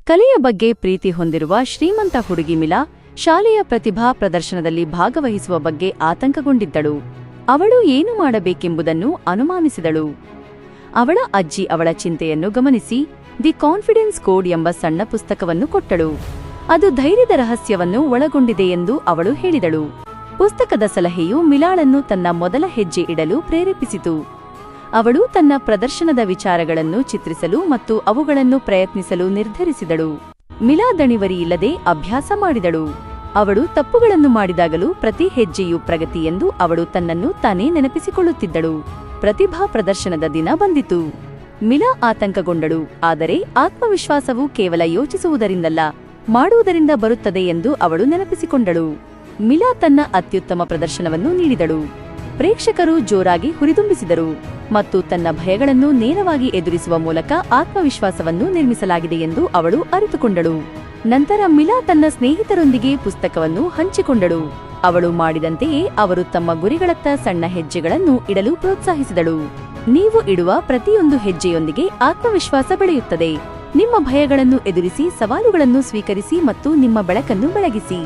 ಕಲೆಯ ಬಗ್ಗೆ ಪ್ರೀತಿ ಹೊಂದಿರುವ ಶ್ರೀಮಂತ ಹುಡುಗಿ ಮಿಲಾ ಶಾಲೆಯ ಪ್ರತಿಭಾ ಪ್ರದರ್ಶನದಲ್ಲಿ ಭಾಗವಹಿಸುವ ಬಗ್ಗೆ ಆತಂಕಗೊಂಡಿದ್ದಳು. ಅವಳು ಏನು ಮಾಡಬೇಕೆಂಬುದನ್ನು ಅನುಮಾನಿಸಿದಳು. ಅವಳ ಅಜ್ಜಿ ಅವಳ ಚಿಂತೆಯನ್ನು ಗಮನಿಸಿ ದಿ ಕಾನ್ಫಿಡೆನ್ಸ್ ಕೋಡ್ ಎಂಬ ಸಣ್ಣ ಪುಸ್ತಕವನ್ನು ಕೊಟ್ಟಳು. ಅದು ಧೈರ್ಯದ ರಹಸ್ಯವನ್ನು ಒಳಗೊಂಡಿದೆ ಎಂದು ಅವಳು ಹೇಳಿದಳು. ಪುಸ್ತಕದ ಸಲಹೆಯು ಮಿಲಾಳನ್ನು ತನ್ನ ಮೊದಲ ಹೆಜ್ಜೆ ಇಡಲು ಪ್ರೇರೇಪಿಸಿತು. ಅವಳು ತನ್ನ ಪ್ರದರ್ಶನದ ವಿಚಾರಗಳನ್ನು ಚಿತ್ರಿಸಲು ಮತ್ತು ಅವುಗಳನ್ನು ಪ್ರಯತ್ನಿಸಲು ನಿರ್ಧರಿಸಿದಳು. ಮಿಲಾ ದಣಿವರಿಯಿಲ್ಲದೆ ಅಭ್ಯಾಸ ಮಾಡಿದಳು. ಅವಳು ತಪ್ಪುಗಳನ್ನು ಮಾಡಿದಾಗಲೂ ಪ್ರತಿ ಹೆಜ್ಜೆಯೂ ಪ್ರಗತಿ ಎಂದು ಅವಳು ತನ್ನನ್ನು ತಾನೇ ನೆನಪಿಸಿಕೊಳ್ಳುತ್ತಿದ್ದಳು. ಪ್ರತಿಭಾ ಪ್ರದರ್ಶನದ ದಿನ ಬಂದಿತು. ಮಿಲಾ ಆತಂಕಗೊಂಡಳು, ಆದರೆ ಆತ್ಮವಿಶ್ವಾಸವು ಕೇವಲ ಯೋಚಿಸುವುದರಿಂದಲ್ಲ, ಮಾಡುವುದರಿಂದ ಬರುತ್ತದೆ ಎಂದು ಅವಳು ನೆನಪಿಸಿಕೊಂಡಳು. ಮಿಲಾ ತನ್ನ ಅತ್ಯುತ್ತಮ ಪ್ರದರ್ಶನವನ್ನು ನೀಡಿದಳು. ಪ್ರೇಕ್ಷಕರು ಜೋರಾಗಿ ಹುರಿದುಂಬಿಸಿದರು ಮತ್ತು ತನ್ನ ಭಯಗಳನ್ನು ನೇರವಾಗಿ ಎದುರಿಸುವ ಮೂಲಕ ಆತ್ಮವಿಶ್ವಾಸವನ್ನು ನಿರ್ಮಿಸಲಾಗಿದೆ ಎಂದು ಅವಳು ಅರಿತುಕೊಂಡಳು. ನಂತರ ಮಿಲಾ ತನ್ನ ಸ್ನೇಹಿತರೊಂದಿಗೆ ಪುಸ್ತಕವನ್ನು ಹಂಚಿಕೊಂಡಳು. ಅವಳು ಮಾಡಿದಂತೆಯೇ ಅವರು ತಮ್ಮ ಗುರಿಗಳತ್ತ ಸಣ್ಣ ಹೆಜ್ಜೆಗಳನ್ನು ಇಡಲು ಪ್ರೋತ್ಸಾಹಿಸಿದಳು. ನೀವು ಇಡುವ ಪ್ರತಿಯೊಂದು ಹೆಜ್ಜೆಯೊಂದಿಗೆ ಆತ್ಮವಿಶ್ವಾಸ ಬೆಳೆಯುತ್ತದೆ. ನಿಮ್ಮ ಭಯಗಳನ್ನು ಎದುರಿಸಿ, ಸವಾಲುಗಳನ್ನು ಸ್ವೀಕರಿಸಿ ಮತ್ತು ನಿಮ್ಮ ಬೆಳಕನ್ನು ಬೆಳಗಿಸಿ.